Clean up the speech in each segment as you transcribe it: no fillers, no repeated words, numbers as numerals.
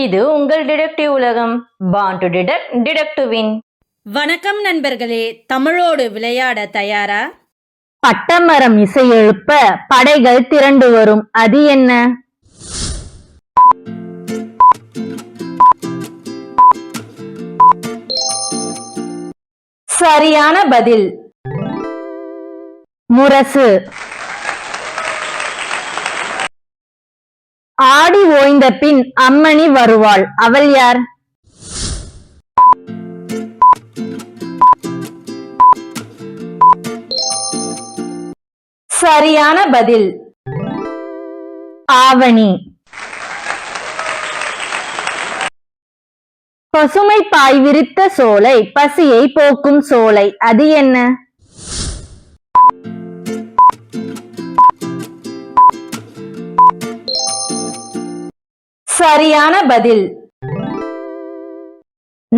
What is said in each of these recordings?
இது உங்கள் டிடெக்டிவ் உலகம். Born to detect, detect to win. வணக்கம் நண்பர்களே, தமிழோடு விளையாட தயாரா? பட்டமரம் இசை எழுப்ப படைகள் திரண்டு வரும். அது என்ன? சரியான பதில் முரசு. ஆடி ஓய்ந்த பின் அம்மணி வருவாள். அவள் யார்? சரியான பதில் ஆவணி. பசுமை பாய் விரித்த சோலை, பசியை போக்கும் சோலை. அது என்ன? சரியான பதில்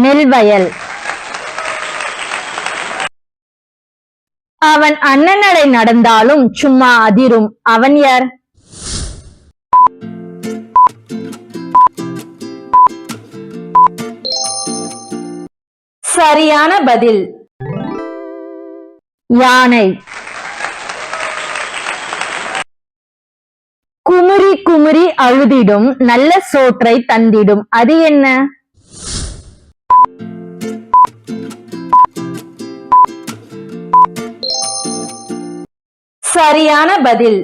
நெல்வயல். அவன் அண்ணனடை நடந்தாலும் சும்மா அதிரும். அவன் யார்? சரியான பதில் யானை. குமுறி குமுறி அழுதிடும், நல்ல சோற்றை தந்திடும். அது என்ன? சரியான பதில்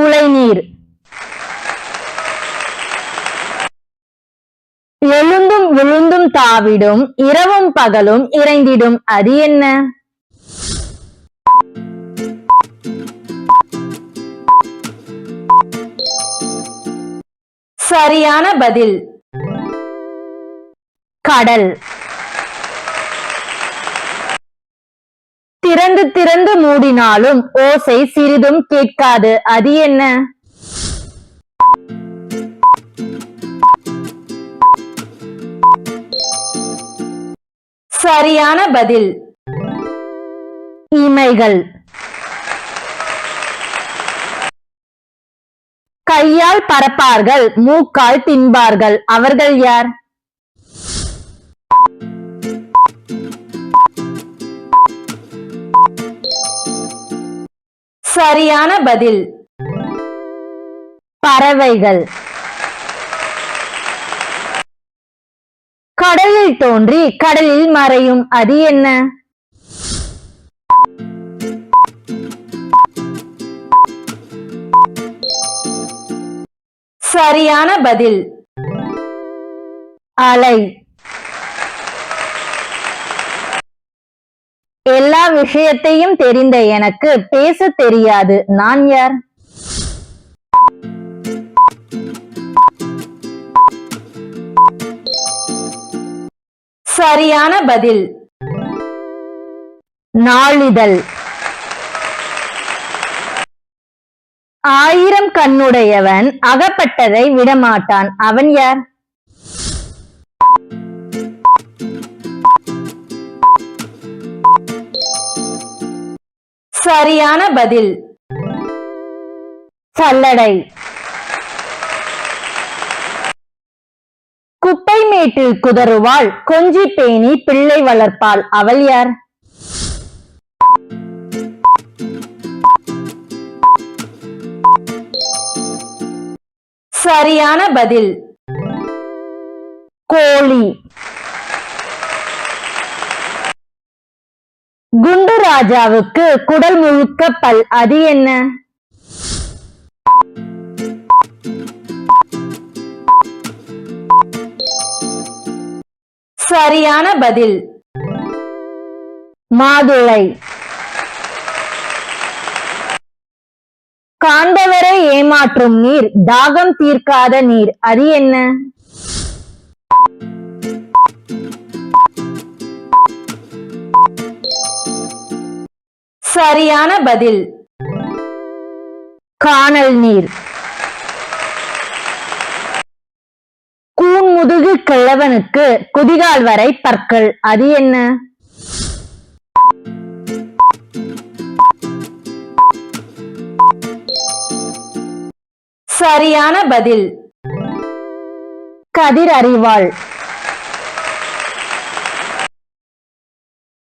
உளைநீர். எழுந்தும் விழுந்தும் தாவிடும், இரவும் பகலும் இறைந்திடும். அது என்ன? சரியான பதில் கடல். திறந்து திறந்து மூடினாலும் ஓசை சிறிதும் கேட்காது. அது என்ன? சரியான பதில் இமைகள். கையால் பறப்பார்கள், மூக்கால் தின்பார்கள். அவர்கள் யார்? சரியான பதில் பறவைகள். கடலில் தோன்றி கடலில் மறையும். அது என்ன? சரியான பதில் அலை. எல்லா விஷயத்தையும் தெரிந்த எனக்கு பேச தெரியாது. நான் யார்? சரியான பதில் நாளிதழ். ஆயிரம் கண்ணுடையவன் அகப்பட்டதை விடமாட்டான். அவன் யார்? சரியான பதில் சல்லடை. குப்பை மேட்டில் குதறுவாள், கொஞ்சி பேணி பிள்ளை வளர்ப்பாள். அவள் யார்? சரியான பதில் கோழி. குண்டு ராஜாவுக்கு குடல் முழுக்க பல். அது என்ன? சரியான பதில் மாதுளை. காண்பவரை ஏமாற்றும் நீர், தாகம் தீர்க்காத நீர். அது என்ன? சரியான பதில் கானல் நீர். கூன்முதுகு கிழவனுக்கு குதிகால் வரை பற்கள். அது என்ன? சரியான பதில் கதிர் அறிவாள்.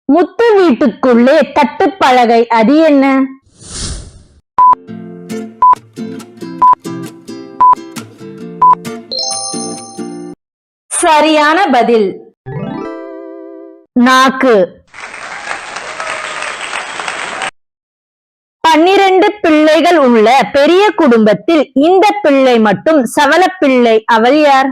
முத்து வீட்டுக்குள்ளே தட்டுப்பலகை, அது என்ன? சரியான பதில் நாக்கு. 12 பிள்ளைகள் உள்ள பெரிய குடும்பத்தில் இந்த பிள்ளை மட்டும் சவளப்பிள்ளை, அவள் யார்?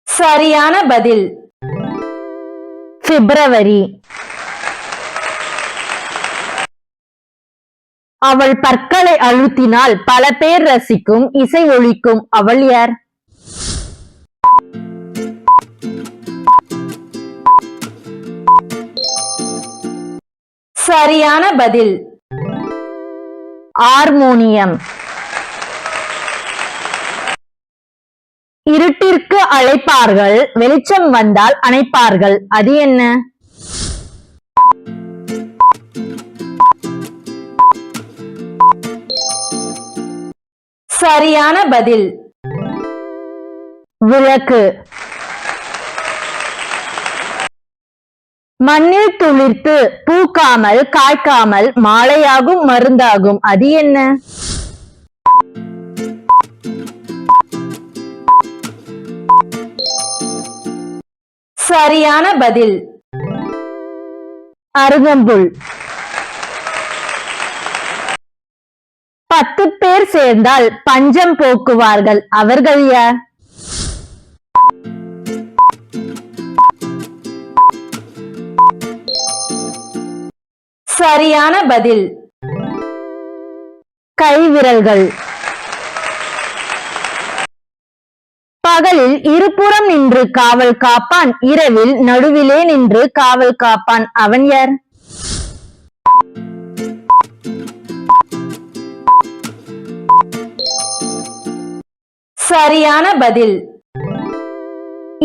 சரியான பதில் பிப்ரவரி. அவள் பற்களை அழுத்தினால் பல பேர் ரசிக்கும் இசை ஒலிக்கும், அவள் யார்? சரியான பதில் ஹார்மோனியம். இருட்டிற்கு அழைப்பார்கள், வெளிச்சம் வந்தால் அணைப்பார்கள், அது என்ன? சரியான பதில் விளக்கு. மண்ணில் துளிர்த்து பூக்காமல் காய்க்காமல் மாலையாகும் மருந்தாகும், அது என்ன? சரியான பதில் அருகம்புல். 10 பேர் சேர்ந்தால் பஞ்சம் போக்குவார்கள், அவர்கள் யார்? சரியான பதில் கைவிரல்கள். பகலில் இருபுறம் நின்று காவல் காப்பான், இரவில் நடுவிலே நின்று காவல் காப்பான், அவன் யார்? சரியான பதில்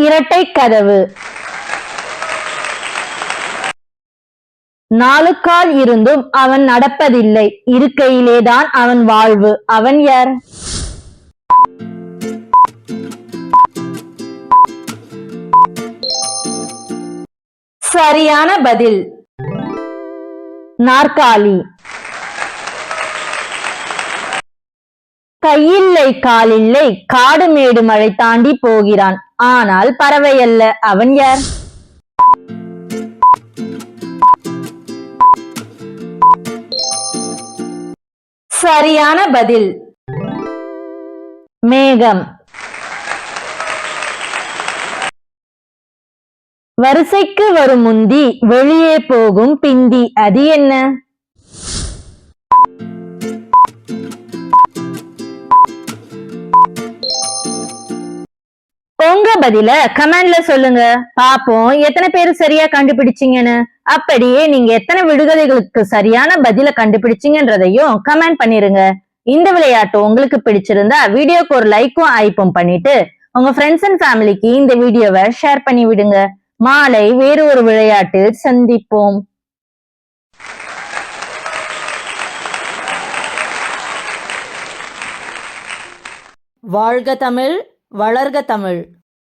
இரட்டை கதவு. 4 கால் இருந்தும் அவன் நடப்பதில்லை, இருக்கையிலேதான் அவன் வாழ்வு, அவன் யார்? சரியான பதில் நாற்காலி. கையில்லை காலில்லை, காடு மேடு மழை தாண்டி போகிறான், ஆனால் பறவை அல்ல, அவன் யார்? சரியான பதில் மேகம். வரிசைக்கு வரும் முந்தி, வெளியே போகும் பிந்தி, அது என்ன? உங்க பதில கமெண்ட்ல சொல்லுங்க, பாப்போம் எத்தனை பேர் சரியா கண்டுபிடிச்சீங்கன்னு. அப்படியே நீங்க எத்தனை விடுகதைகளுக்கு சரியான பதில கண்டுபிடிச்சீங்கன்றதையும் கமெண்ட் பண்ணிருங்க. இந்த விளையாட்டு உங்களுக்கு பிடிச்சிருந்தா வீடியோக்கு ஒரு லைக்கும் ஐப்பும் பண்ணிட்டு உங்க ஃப்ரெண்ட்ஸ் அண்ட் ஃபேமிலிக்கு இந்த வீடியோவை ஷேர் பண்ணி விடுங்க. மாலை வேறு ஒரு விளையாட்டில் சந்திப்போம். வாழ்க தமிழ், வளர்க தமிழ்.